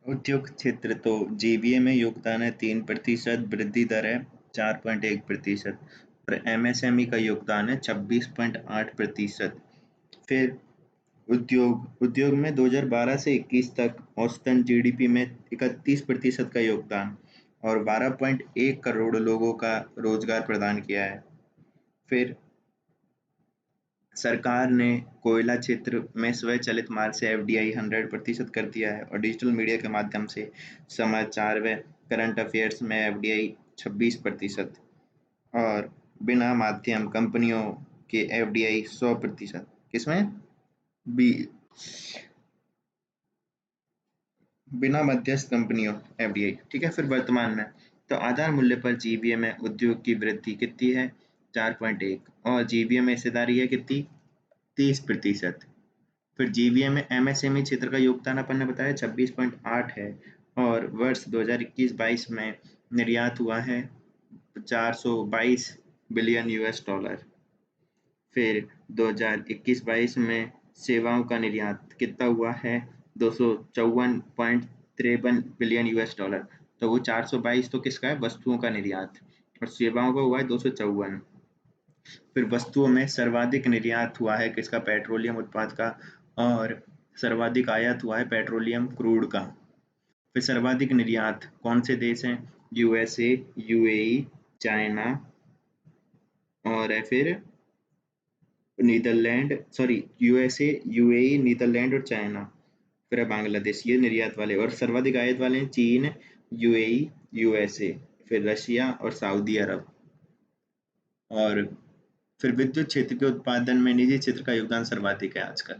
उद्योग क्षेत्र तो जीवीए में योगदान है 3%, वृद्धि दर है 4.1%। और एमएसएमई का योगदान है 26.8%। फिर उद्योग उद्योग में 2012 से 21 तक औसतन जीडीपी में 31% का योगदान और 12.1 करोड़ लोगों का रोजगार प्रदान किया है। फिर सरकार ने कोयला क्षेत्र में स्वचालित मार्ग से एफडीआई 100% कर दिया है और डिजिटल मीडिया के माध्यम से समाचार व करंट अफेयर्स में एफडीआई 26% और बिना माध्यम कंपनियों के एफडीआई 100%। किसमें? बी बिना मध्यस्थ कंपनियों एफडीआई। ठीक है। फिर वर्तमान में तो आधार मूल्य पर जीबीए में उद्योग की वृद्धि कितनी है? 4.1। और जीबीए में हिस्सेदारी है कितनी? 30%। फिर जीबीए में एमएसएमई क्षेत्र का योगदान अपन ने बताया 26.8 है और वर्ष 2021-22 में निर्यात हुआ है 422 बिलियन यूएस डॉलर। फिर 2021-22 में सेवाओं का निर्यात कितना हुआ है? 254.53 बिलियन यूएस डॉलर। तो वो 422 तो किसका है? वस्तुओं का निर्यात। और सेवाओं का हुआ है 254। फिर वस्तुओं में सर्वाधिक निर्यात हुआ है किसका? पेट्रोलियम उत्पाद का। और सर्वाधिक आयात हुआ है पेट्रोलियम क्रूड का। फिर सर्वाधिक निर्यात कौन से देश हैं? यूएसए, यूएई, चाइना और है फिर Netherland, sorry USA, UAE, Netherland और चाइना। फिर है बांग्लादेश। ये निर्यात वाले। और सर्वाधिक आयात वाले हैं चीन, यूएई, यूएसए, फिर रशिया और सऊदी अरब। और फिर विद्युत क्षेत्र के उत्पादन में निजी क्षेत्र का योगदान सर्वाधिक है आजकल।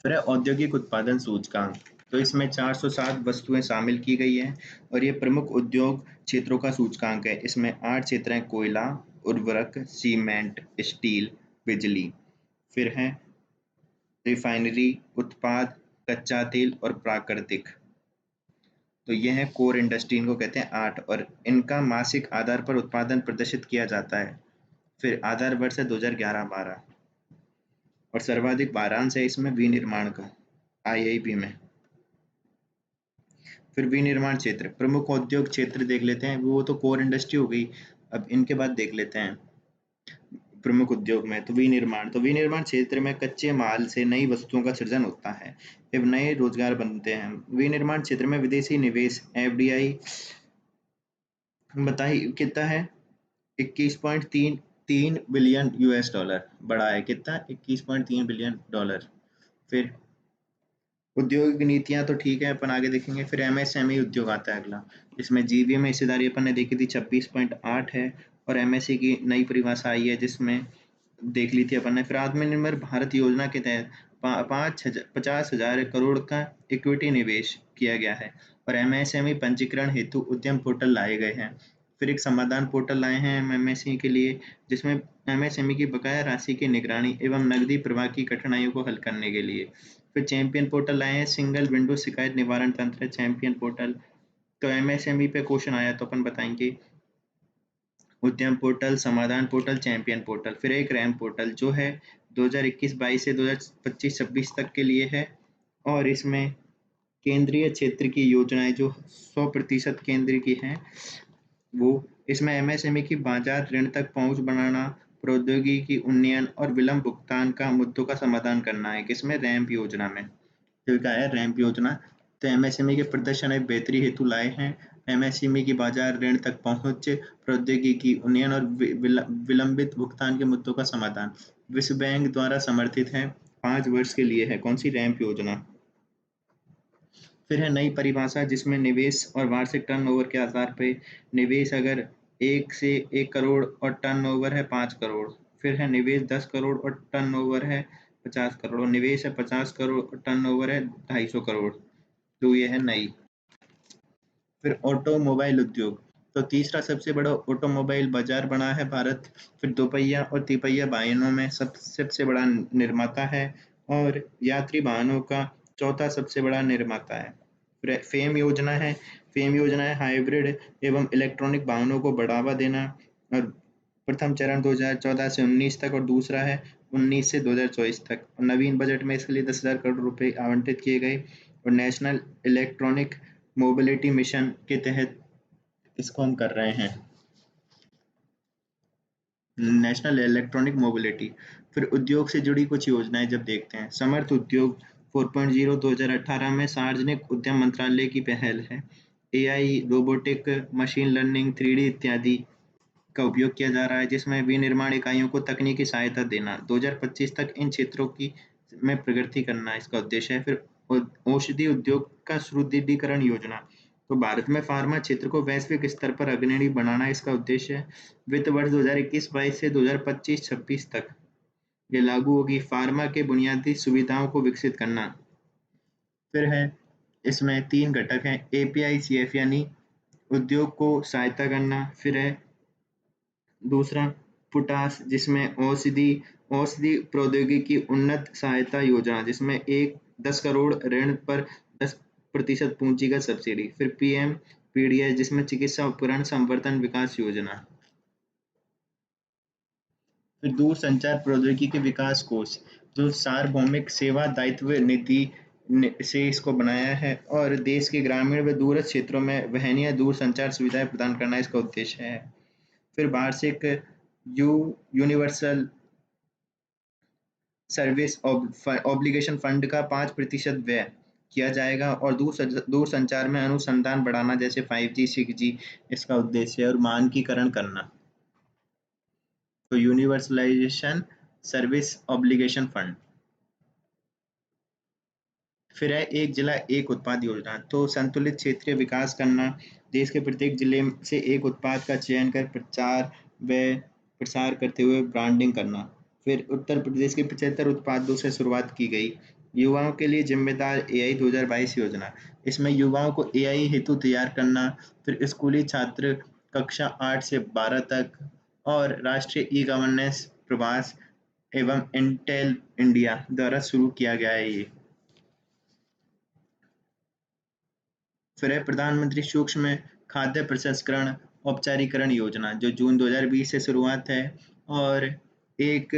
फिर है औद्योगिक उत्पादन सूचकांक। तो इसमें 407 वस्तुएं शामिल की गई हैं और ये प्रमुख उद्योग क्षेत्रों का सूचकांक है। इसमें 8 क्षेत्र हैं: कोयला, उर्वरक, सीमेंट, स्टील, बिजली। फिर है रिफाइनरी, उत्पाद, कच्चा तेल और प्राकृतिक। तो ये है कोर इंडस्ट्री, इनको कहते हैं 8। और इनका मासिक आधार पर उत्पादन प्रदर्शित किया जाता है। फिर आधार वर्ष है 2011-12 और सर्वाधिक वारांश है इसमें विनिर्माण का आईआईपी में। फिर विनिर्माण क्षेत्र, प्रमुख औद्योगिक क्षेत्र देख लेते हैं। वो तो कोर इंडस्ट्री हो गई। अब इनके बाद देख लेते हैं प्रमुख उद्योग में। तो विनिर्माण क्षेत्र में कच्चे माल से नई वस्तुओं का सृजन होता है एवं नए रोजगार बनते हैं। विनिर्माण क्षेत्र में विदेशी निवेश एफडीआई बताइए कितना है? 21.33 बिलियन यूएस डॉलर बढ़ा है। कितना? 21.3 बिलियन डॉलर। फिर औद्योगिक नीतियां तो ठीक है, अपन आगे देखेंगे। फिर एमएसएमई उद्योग आता है अगला। इसमें जीवीए में हिस्सेदारी अपन ने देखी थी 26.8 है और एमएससी की नई परिभाषा आई है जिसमें देख ली थी अपन ने। फिर आत्मनिर्भर भारत योजना के तहत 50,000 करोड़ का इक्विटी निवेश किया गया है और एमएसएमई पंजीकरण हेतु उद्यम पोर्टल लाए गए हैं। फिर एक समाधान पोर्टल लाए हैं एमएसएमई के लिए जिसमें एमएसएमई की बकाया राशि की निगरानी एवं नकदी प्रवाह की कठिनाइयों को हल करने के लिए। फिर चैंपियन पोर्टल लाए हैं, सिंगल विंडो शिकायत निवारण तंत्र चैंपियन पोर्टल। तो एमएसएमई पे क्वेश्चन आया तो अपन बताएंगे उद्यम पोर्टल, समाधान पोर्टल, चैंपियन पोर्टल। फिर एक रैम पोर्टल जो है 2021-22 से 2025-26 तक के लिए है और इसमें केंद्रीय क्षेत्र की योजनाएं जो 100% केंद्र की हैं वो इसमें एमएसएमई की बाजार ऋण तक पहुंच बनाना, प्रौद्योगिकी उन्नयन और विलंब भुगतान का मुद्दों का समाधान करना है। किसमें? रैम्प योजना में। तो क्या है रैम्प योजना? तो एमएसएमई के प्रदर्शन एवं बेहतरी हेतु लाए हैं एमएसएमई की बाजार ऋण तक पहुंच, प्रौद्योगिकी उन्नयन और विलंबित भुगतान के मुद्दों का समाधान। विश्व बैंक द्वारा समर्थित है, 5 वर्ष के लिए है। कौन सी? रैम्प योजना। फिर है नई परिभाषा जिसमें निवेश और वार्षिक टर्नओवर के आधार पे निवेश अगर 1 करोड़ और टर्नओवर है 5 करोड़। फिर है निवेश 10 करोड़ और टर्नओवर है 50 करोड़ और निवेश है 50 करोड़ और टर्नओवर है 250 करोड़। तो ये है नई। फिर ऑटोमोबाइल उद्योग, तो तीसरा सबसे बड़ा ऑटोमोबाइल बाजार बना है भारत। फिर दोपहिया और तिपहिया वाहनों में सबसे बड़ा निर्माता है और यात्री वाहनों का चौथा सबसे बड़ा निर्माता है। फिर फेम योजना है। फेम योजना है हाइब्रिड एवं इलेक्ट्रॉनिक वाहनों को बढ़ावा देना और प्रथम चरण 2014 से 19 तक और दूसरा है 2019 से 2024 तक। और नवीन बजट में इसके लिए 10,000 करोड़ रुपए आवंटित किए गए और नेशनल इलेक्ट्रॉनिक मोबिलिटी मिशन के तहत इसको हम कर रहे हैं, नेशनल इलेक्ट्रॉनिक मोबिलिटी। फिर उद्योग से जुड़ी कुछ योजनाएं जब देखते हैं, समर्थ उद्योग 4.0 2018 में सार्वजनिक उद्यम मंत्रालय की पहल है। AI, robotic, machine learning, 3D इत्यादि का उपयोग किया जा रहा है, जिसमें विनिर्माण इकाइयों को तकनीकी सहायता देना। 2025 तक इन क्षेत्रों की में प्रगति करना इसका उद्देश्य है। फिर औषधि उद्योग का सुदृढ़ीकरण योजना, तो भारत में फार्मा क्षेत्र को वैश्विक स्तर पर अग्रणी बनाना इसका उद्देश्य है। वित्त वर्ष 2021-22 से 2025-26 तक ये लागू होगी। फार्मा के बुनियादी सुविधाओं को विकसित करना। फिर है इसमें 3 घटक हैं, एपीआई सीएफ यानी उद्योग को सहायता करना। फिर है दूसरा पोटास, जिसमें औषधि औषधि प्रौद्योगिकी उन्नत सहायता योजना, जिसमें 10 करोड़ ऋण पर 10% पूंजीगत सब्सिडी। फिर पीएम पीडीएस, जिसमें चिकित्सा उपकरण संवर्धन विकास योजना। फिर दूरसंचार प्रौद्योगिकी के विकास कोष, जो सार्वभौमिक सेवा दायित्व निधि से इसको बनाया है और देश के ग्रामीण व दूरस्थ क्षेत्रों में वहनीय दूरसंचार सुविधाएं प्रदान करना इसका उद्देश्य है। फिर वार्षिक you universal service obligation fund का 5% व्यय किया जाएगा और दूर संचार में अनुसंधान बढ़ाना, जैसे 5G 6G इसका उद्देश्य है, और मानकीकरण करना। तो यूनिवर्सलाइजेशन सर्विस ऑब्लिगेशन फंड। फिर है एक जिला एक उत्पाद योजना, तो संतुलित क्षेत्रीय विकास करना, देश के प्रत्येक जिले से एक उत्पाद का चयन कर प्रचार व प्रसार करते हुए ब्रांडिंग करना। फिर उत्तर प्रदेश के 75 उत्पादों से शुरुआत की गई। युवाओं के लिए जिम्मेदार एआई 2022 योजना, इसमें युवाओं को एआई हेतु तैयार करना। फिर स्कूली छात्र कक्षा 8 से 12 तक और राष्ट्रीय ई गवर्नेंस प्रवास एवं इंटेल इंडिया द्वारा शुरू किया गया है ये। फिर है प्रधानमंत्री सूक्ष्म खाद्य प्रसंस्करण औपचारीकरण योजना, जो जून 2020 से शुरुआत है और एक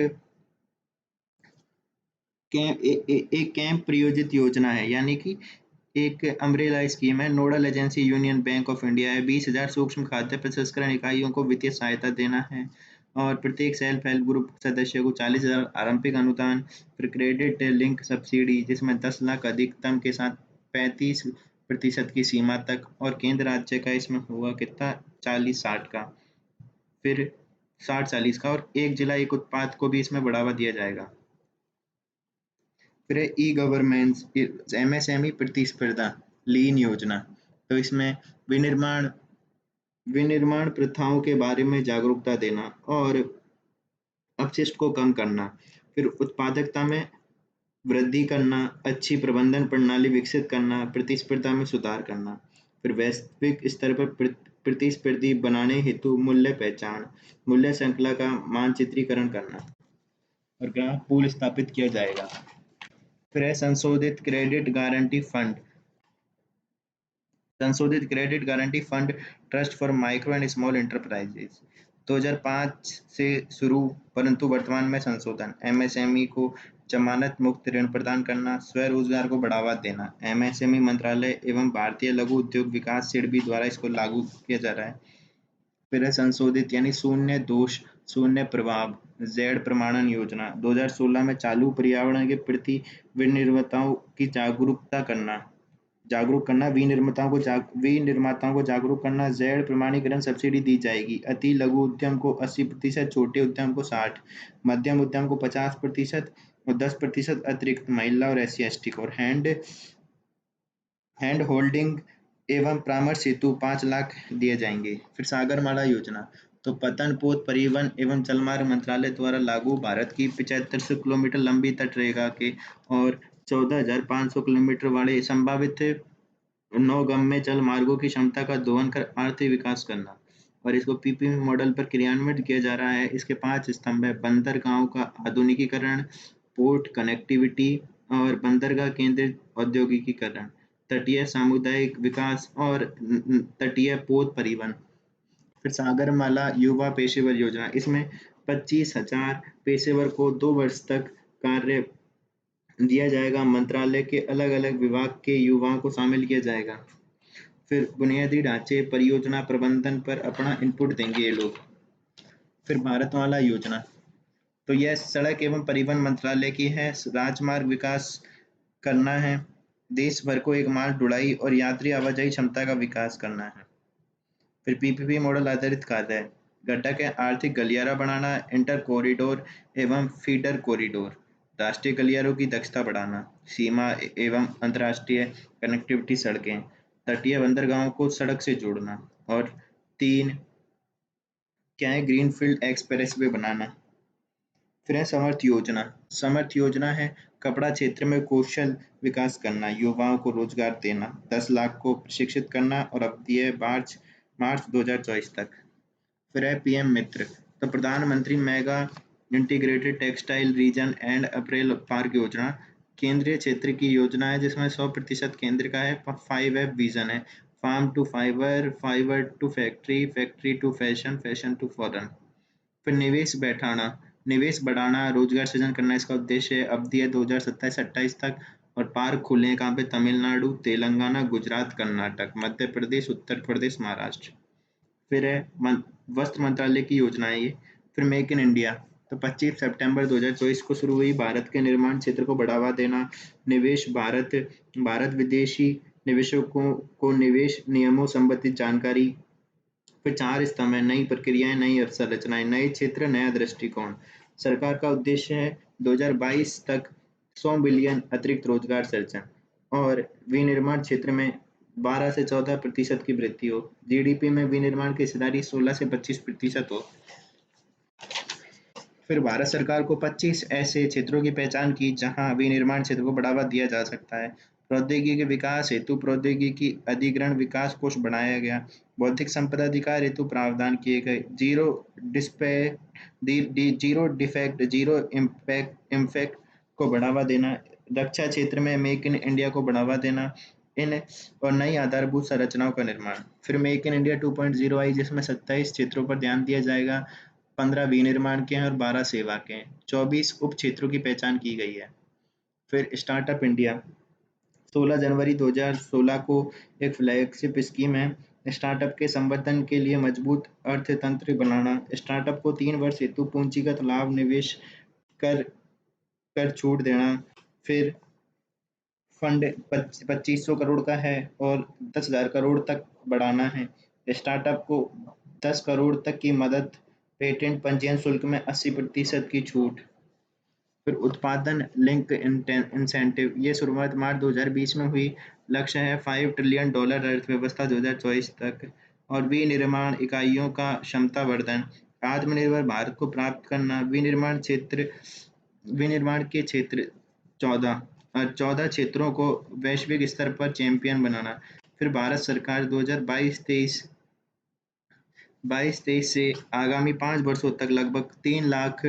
एक कैंप प्रायोजित योजना है, यानी कि एक अम्ब्रेला स्कीम है। Nodal agency union bank of India है। 20,000 सूक्ष्म खाद्य प्रसंस्करण इकाइयों को वित्तीय सहायता देना है और प्रत्येक सेल्फ हेल्प ग्रुप सदस्य को 40,000 आरंभिक अनुदान। फिर क्रेडिट लिंक सब्सिडी, जिसमें 10 लाख अधिकतम के साथ 35% की सीमा तक, और केंद्र राज्य का इसमें होगा कितना, 40-60 का, फिर 60-40 का, और एक जिला एक उत्पाद को भी इसमें बढ़ावा दिया जाएगा। फिर ई गवर्नेंस एमएसएमई प्रतिस्पर्धा लीन योजना, तो इसमें विनिर्माण विनिर्माण प्रथाओं के बारे में जागरूकता देना और अपशिष्ट को कम करना। फिर उत्पादकता में वृद्धि करना, अच्छी प्रबंधन प्रणाली विकसित करना, प्रतिस्पर्धा में सुधार करना। फिर वैश्विक स्तर पर प्रतिस्पर्धी बनाने हेतु मूल्य पहचान, मूल्य श्रृंखला का मानचित्रीकरण करना और ग्राहक पूल स्थापित किया जाएगा। फिर है संशोधित credit guarantee fund trust for micro and small enterprises, 2005 से शुरू परंतु वर्तमान में संशोधन। एमएसएमई को जमानत मुक्त ऋण प्रदान करना, स्वरोजगार को बढ़ावा देना। एमएसएमई मंत्रालय एवं भारतीय लघु उद्योग विकास सिडबी द्वारा इसको लागू किया जा रहा है। फिर है संशोधित यानी शून्य दोष शून्य प्रभाव जेड प्रमाणन योजना, 2016 में चालू। पर्यावरण के प्रति विनिर्माताओं की जागरूक करना, विनिर्माताओं को जागरूक करना। जेड प्रमाणीकरण सब्सिडी दी जाएगी। अति लघु उद्यम को 80%, छोटे उद्यम को 60%, मध्यम उद्यम को 50% और 10% अतिरिक्त महिला और SC/ST को। और हैंड होल्डिंग एवं परामर्श हेतु 5 लाख दिए जाएंगे। फिर सागरमाला योजना, तो पतन पोत परिवहन एवं जलमार्ग मंत्रालय द्वारा लागू भारत की 7500 किलोमीटर लंबी तटरेखा के और 14,500 किलोमीटर वाले संभावित नौगम्य जल मार्गों की क्षमता का दोहन कर आर्थिक विकास करना, और इसको पीपीपी मॉडल पर क्रियान्वित किया जा रहा है। इसके 5 स्तंभ है, बंदरगाहों का आधुनिकीकरण, पोर्ट कनेक्टिविटी और बंदरगाह केंद्रित औद्योगिकीकरण, तटीय सामुदायिक विकास और तटीय पोत परिवहन। फिर सागरमाला युवा पेशेवर योजना, इसमें 25,000 पेशेवर को 2 वर्ष तक कार्य दिया जाएगा। मंत्रालय के अलग अलग विभाग के युवाओं को शामिल किया जाएगा। फिर बुनियादी ढांचे परियोजना प्रबंधन पर अपना इनपुट देंगे ये लोग। फिर भारतमाला योजना, तो यह सड़क एवं परिवहन मंत्रालय की है। राजमार्ग विकास करना है, देश भर को एक माल ढुलाई और यात्री आवाजाही क्षमता का विकास करना है। फिर पीपीपी मॉडल आधारित कार्य है, घटक है आर्थिक गलियारा बनाना, इंटर कॉरिडोर एवं फीडर कॉरिडोर, राष्ट्रीय गलियारों की दक्षता बढ़ाना, सीमा एवं अंतर्राष्ट्रीय कनेक्टिविटी सड़कें, तटीय बंदरगाहों को सड़क से जोड़ना, और 3 क्या है ग्रीनफील्ड एक्सप्रेसवे बनाना। फिर है समर्थ योजना। समर्थ योजना है कपड़ा क्षेत्र में कौशल विकास करना, युवाओं को रोजगार देना, 10 लाख को प्रशिक्षित करना, और अवधि है मार्च मार्च 2024 तक। फिर है पीएम मित्र, तो प्रधानमंत्री mega integrated textile reason and April park योजना केंद्रीय क्षेत्र की योजना है जिसमें 100% केंद्र का है। 5F विजन है, farm to fibre, fibre to factory, factory to fashion, fashion to foreign. फिर निवेश बढ़ाना, रोजगार सृजन करना इसका उद्देश्य है। अवधि है 2027-28 तक, और पार्क खुले हैं कहाँ पे? तमिलनाडु, तेलंगाना, गुजरात, कर्नाटक, मध्य प्रदेश, उत्तर प्रदेश, महाराष्ट्र। फिर है वस्त्र मंत्रालय की योजना है ये। फिर मेक इन इंडिया, तो 25 सितंबर 2024 को शुरू हुई। भारत के निर्माण क्षेत्र को बढ़ावा देना, निवेश भारत विदेशी निवेशकों को निवेश नियमों संबंधित जानकारी। फिर 4 स्तंभ है, नई प्रक्रियाएं, नई अवसंरचनाएं, नए क्षेत्र, नया दृष्टिकोण। सरकार का उद्देश्य है 2022 तक 100 बिलियन अतिरिक्त रोजगार सृजन, और विनिर्माण क्षेत्र में 12 से 14% की वृद्धि हो। जीडीपी में विनिर्माण की हिस्सेदारी 16 से 25% हो। फिर भारत सरकार को 25 ऐसे क्षेत्रों की पहचान की जहां विनिर्माण क्षेत्र को बढ़ावा दिया जा सकता है। प्रौद्योगिकी विकास हेतु प्रौद्योगिकी अधिग्रहण विकास कोष बनाया गया। बौद्धिक संपदा अधिकार हेतु प्रावधान किए गए। जीरो डिफेक्ट जीरो इम्पैक्ट को बढ़ावा देना। रक्षा क्षेत्र में मेक इन इंडिया को बढ़ावा देना, इन और नई आधारभूत संरचनाओं का निर्माण। फिर मेक इन इंडिया 2.0 आई जिसमें 27 क्षेत्रों पर ध्यान दिया जाएगा। 15 विनिर्माण के हैं और 12 सेवा के हैं। 24 उप क्षेत्रों की पहचान की गई है। फिर स्टार्टअप इंडिया 16 जनवरी 2016 को एक फ्लैगशिप स्कीम है। स्टार्टअप के संवर्धन के लिए मजबूत अर्थतंत्र बनाना। स्टार्टअप को 3 वर्ष हेतु पूंजीगत लाभ निवेश कर कर छूट देना। फिर फंड 2500 करोड़ का है और 10,000 करोड़ तक बढ़ाना है। स्टार्टअप को 10 करोड़ तक की मदद, पेटेंट पंजीयन शुल्क में 80% की छूट। फिर उत्पादन लिंक इंसेंटिव, ये शुरुआत मार्च 2020 में हुई। लक्ष्य है $5 ट्रिलियन अर्थव्यवस्था 2024 तक, और विनिर्माण इकाइयों का क्षमता वर्धन, आत्मनिर्भर भारत को प्राप्त करना। विनिर्माण के क्षेत्र 14 क्षेत्रों को वैश्विक स्तर पर चैंपियन बनाना। फिर भारत सरकार 2022-23 से आगामी 5 वर्षों तक लगभग 3 लाख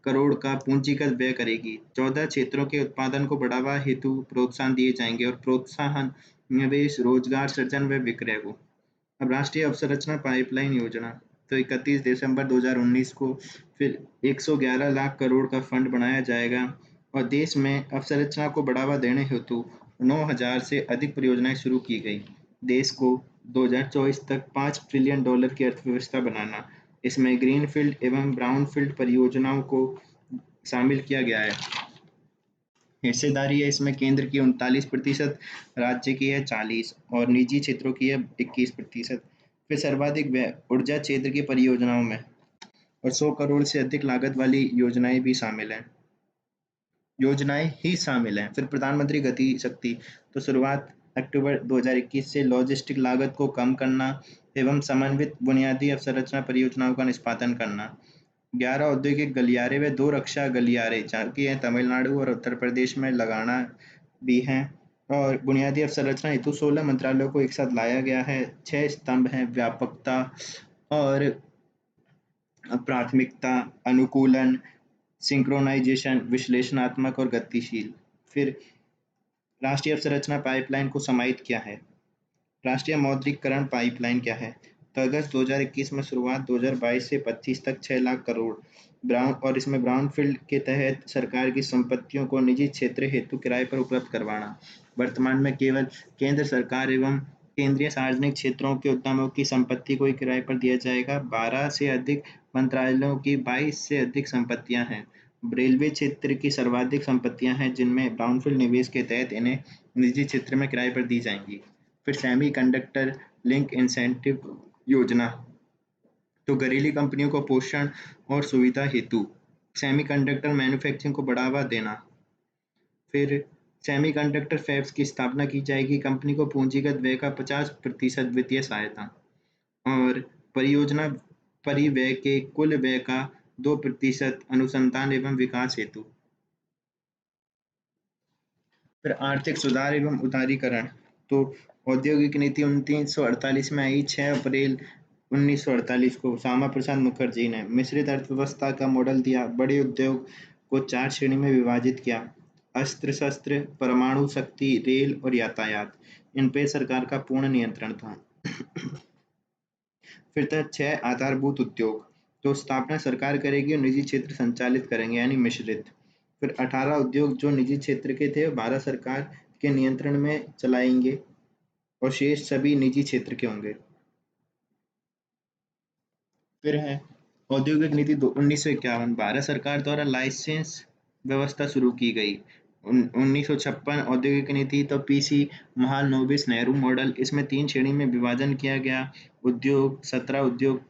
करोड़ का पूंजीगत व्यय करेगी। 14 क्षेत्रों के उत्पादन को बढ़ावा हेतु प्रोत्साहन दिए जाएंगे, और प्रोत्साहन निवेश, रोजगार सृजन व विक्रय को। अब राष्ट्रीय अवसंरचना पाइपलाइन योजना, तो 31 दिसंबर 2019 को फिर 111 लाख करोड़ का फंड बनाया जाएगा, और देश में अवसंरचना को बढ़ावा देने हेतु 9,000 से अधिक परियोजनाएं शुरू की गई। देश को 2024 तक $5 ट्रिलियन की अर्थव्यवस्था बनाना। इसमें ग्रीनफील्ड एवं ब्राउनफील्ड परियोजनाओं को शामिल किया गया है। हिस्सेदारी है इसमें केंद्र की 39%, राज्य की है 40%, और निजी क्षेत्रों की है 21%। फिर सर्वाधिक व्यय ऊर्जा क्षेत्र की परियोजनाओं में, और 100 करोड़ से अधिक लागत वाली योजनाएं ही शामिल हैं। फिर प्रधानमंत्री गति शक्ति, तो शुरुआत अक्टूबर 2021 से लॉजिस्टिक लागत को कम करना एवं समन्वित बुनियादी अवसंरचना परियोजनाओं का निष्पादन करना। 11 औद्योगिक गलियारे व 2 रक्षा गलियारे जबकि है तमिलनाडु और उत्तर प्रदेश में लगाना भी हैं। और बुनियादी अवसंरचना हेतु 16 मंत्रालयों को एक साथ लाया गया है। 6 स्तंभ हैं, व्यापकता और प्राथमिकता, अनुकूलन, सिंक्रोनाइजेशन, विश्लेषणात्मक और गतिशील। फिर राष्ट्रीय अवसंरचना पाइपलाइन को समाहित किया है। राष्ट्रीय मौद्रिकरण पाइपलाइन क्या है? तो अगस्त 2021 में शुरुआत, 2022 से 25 तक 6 लाख करोड़। इसमें ब्राउनफील्ड के तहत सरकार की संपत्तियों को निजी क्षेत्र हेतु किराए पर उपलब्ध करवाना। वर्तमान में केवल केंद्र सरकार एवं केंद्रीय सार्वजनिक क्षेत्रों के उद्यमों की संपत्ति को ही किराए पर दिया जाएगा। 12 से अधिक मंत्रालयों की 22 से अधिक संपत्तियां हैं। रेलवे क्षेत्र की सर्वाधिक संपत्तियां हैं जिनमें ब्राउनफील्ड निवेश के तहत इन्हें निजी क्षेत्र में किराए पर दी जाएंगी। फिर सेमी कंडक्टर लिंक इंसेंटिव योजना, तो घरेलू कंपनियों को पोषण और सुविधा हेतु सेमीकंडक्टर मैन्युफैक्चरिंग को बढ़ावा देना। फिर सेमीकंडक्टर फैब्स की स्थापना की जाएगी। कंपनी को पूंजीगत व्यय का 50% वित्तीय सहायता और परियोजना परिव्यय के कुल व्यय का 2% अनुसंधान एवं विकास हेतु। फिर आर्थिक सुधार एवं उदारीकरण, तो औद्योगिक नीति 1948 में आई। 6 अप्रैल 1948 को श्यामा प्रसाद मुखर्जी ने मिश्रित अर्थव्यवस्था का मॉडल दिया। बड़े उद्योग को 4 श्रेणी में विभाजित किया: अस्त्र शस्त्र, परमाणु शक्ति, रेल और यातायात। इन पे सरकार का पूर्ण नियंत्रण था। फिर था 6 आधारभूत उद्योग, तो स्थापना सरकार करेगी और निजी क्षेत्र संचालित करेंगे, यानी मिश्रित। फिर 18 उद्योग जो निजी क्षेत्र के थे भारत सरकार के नियंत्रण में चलाएंगे और शेष सभी निजी क्षेत्र के होंगे। फिर है औद्योगिक नीति 1951, भारत सरकार द्वारा लाइसेंस व्यवस्था शुरू की गई। 1956 औद्योगिक नीति, तो पीसी महालनोबिस नेहरू मॉडल। इसमें 3 श्रेणी में विभाजन किया गया: उद्योग, 17 उद्योग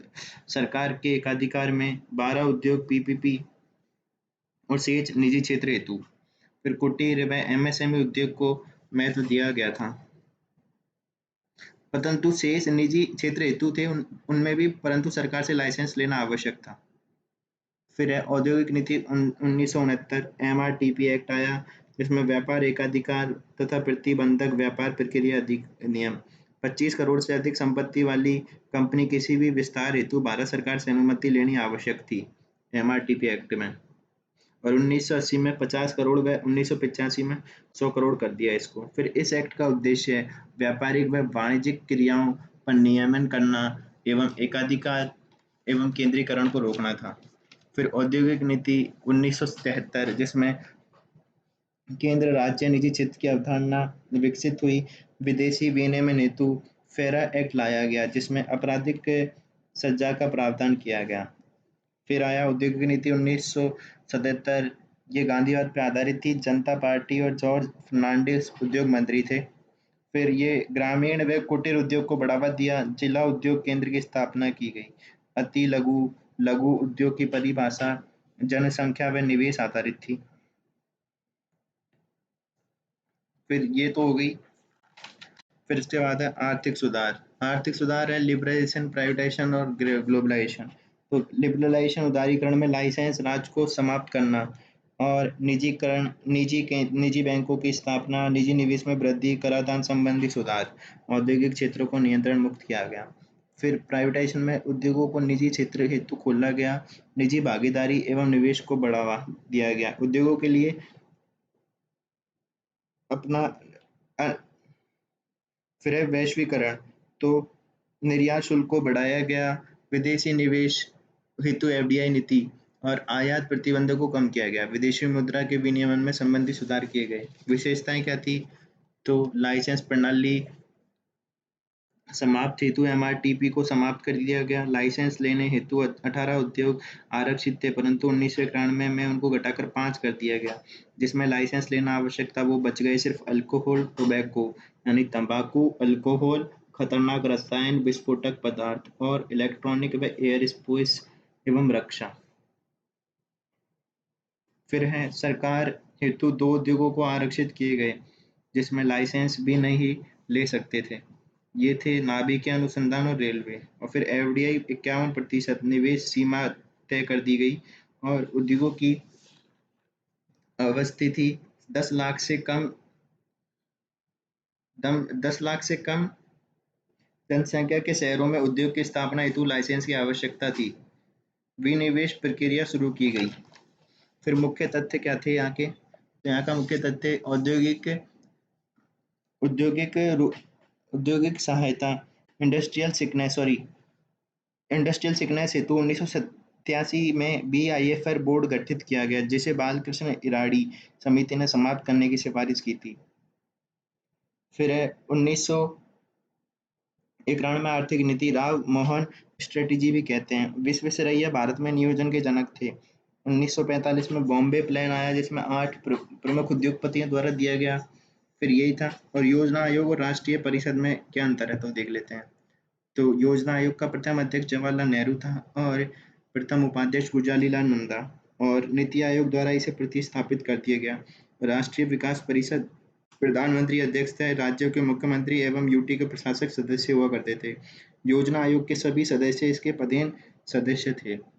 सरकार के एकाधिकार में, 12 उद्योग पीपीपी और शेष निजी क्षेत्र हेतु। फिर कुटीर व एमएसएमई उद्योग को महत्व दिया गया था, परंतु शेष निजी क्षेत्र हेतु थे उनमें भी, परंतु सरकार से लाइसेंस लेना आवश्यक था। फिर है औद्योगिक नीति 1969, एमआरटीपी एक्ट आया, जिसमें व्यापार एकाधिकार तथा प्रतिबंधक व्यापार प्रक्रिया अधिनियम। 25 करोड़ से अधिक संपत्ति वाली कंपनी किसी भी विस्तार हेतु भारत सरकार से अनुमति लेनी आवश्यक थी एमआरटीपी एक्ट में। और 1980 में 50 करोड़ व 1985 में 100 करोड़ कर दिया इसको। फिर इस एक्ट का उद्देश्य व्यापारिक व वाणिज्यिक क्रियाओं पर नियमन करना एवं एकाधिकार एवं केंद्रीकरण को रोकना था। फिर औद्योगिक नीति 1973, जिसमें केंद्र राज्य निजी क्षेत्र की अवधारणा विकसित हुई। विदेशी विनिमय हेतु फेरा एक्ट लाया गया, जिसमें आपराधिक सजा का प्रावधान किया गया। फिर आया औद्योगिक नीति 1977, ये गांधीवाद पर आधारित थी। जनता पार्टी और जॉर्ज फर्नांडिस उद्योग मंत्री थे। फिर ये ग्रामीण व कुटीर उद्योग को बढ़ावा दिया। जिला उद्योग केंद्र की स्थापना की गई। अति लघु लघु उद्योग की परिभाषा जनसंख्या व निवेश आधारित थी। फिर ये तो हो गई। फिर इसके बाद है आर्थिक सुधार। आर्थिक सुधार है लिबरलाइजेशन, प्राइवेटाइजेशन और ग्लोबलाइजेशन। तो लिबरलाइजेशन उदारीकरण में लाइसेंस राज को समाप्त करना और निजीकरण, निजी बैंकों की स्थापना, निजी निवेश में वृद्धि, कराधान संबंधी सुधार। औद्योगिक क्षेत्रों को नियंत्रण मुक्त किया गया। फिर प्राइवेटाइजेशन में उद्योगों को निजी क्षेत्र हेतु खोला गया, निजी भागीदारी एवं निवेश को बढ़ावा दिया गया। उद्योगों के लिए अपना अ, फिर है वैश्वीकरण, तो निर्यात शुल्क को बढ़ाया गया, विदेशी निवेश हेतु एफडीआई नीति और आयात प्रतिबंधों को कम किया गया। विदेशी मुद्रा के विनियमन में संबंधी सुधार किए गए। विशेषताएं क्या थी? तो लाइसेंस प्रणाली समाप्त हेतु एमआरटीपी को समाप्त कर दिया गया। लाइसेंस लेने हेतु 18 उद्योग आरक्षित थे, परंतु 1991 में उनको घटाकर 5 कर दिया गया। जिसमें लाइसेंस लेना आवश्यक था वो बच गए सिर्फ अल्कोहल, टोबैको यानी तंबाकू, अल्कोहल, खतरनाक रसायन, विस्फोटक पदार्थ और इलेक्ट्रॉनिक व एयर स्पेस एवं रक्षा। फिर है सरकार हेतु 2 उद्योगों को आरक्षित किए गए, जिसमें लाइसेंस भी नहीं ले सकते थे। ये थे नाभिकीय अनुसंधान और रेलवे। और फिर एफडीआई 51% निवेश सीमा तय कर दी गई और उद्योगों की अवस्थिति 10 लाख से कम 10 लाख से कम जनसंख्या के शहरों में उद्योग की स्थापना हेतु लाइसेंस की आवश्यकता थी। विनिवेश प्रक्रिया शुरू की गई। फिर मुख्य तथ्य क्या थे यहाँ के? तो यहाँ का मुख्य तथ्य औद्योगिक औद्योगिक सहायता इंडस्ट्रियल सिकनेस हेतु में BIFR बोर्ड गठित किया गया, जिसे बालकृष्ण इराडी समिति ने समाप्त करने की सिफारिश की थी। फिर है 1991 में आर्थिक नीति, राव मोहन स्ट्रेटजी भी कहते हैं। विश्वेश्वरैया भारत में नियोजन के जनक थे। 1945 में बॉम्बे प्लान आया, जिसमें 8 प्रमुख उद्योगपतियों द्वारा दिया गया। फिर यही था। और योजना आयोग और राष्ट्रीय परिषद में क्या अंतर है तो देख लेते हैं। तो योजना आयोग का प्रथम अध्यक्ष जवाहरलाल नेहरू था और प्रथम उपाध्यक्ष गुलजारीलाल नंदा, और नीति आयोग द्वारा इसे प्रतिस्थापित कर दिया गया। राष्ट्रीय विकास परिषद प्रधानमंत्री अध्यक्ष थे, राज्यों के मुख्यमंत्री एवं यूटी के प्रशासक सदस्य हुआ करते थे। योजना आयोग के सभी सदस्य इसके पदेन सदस्य थे।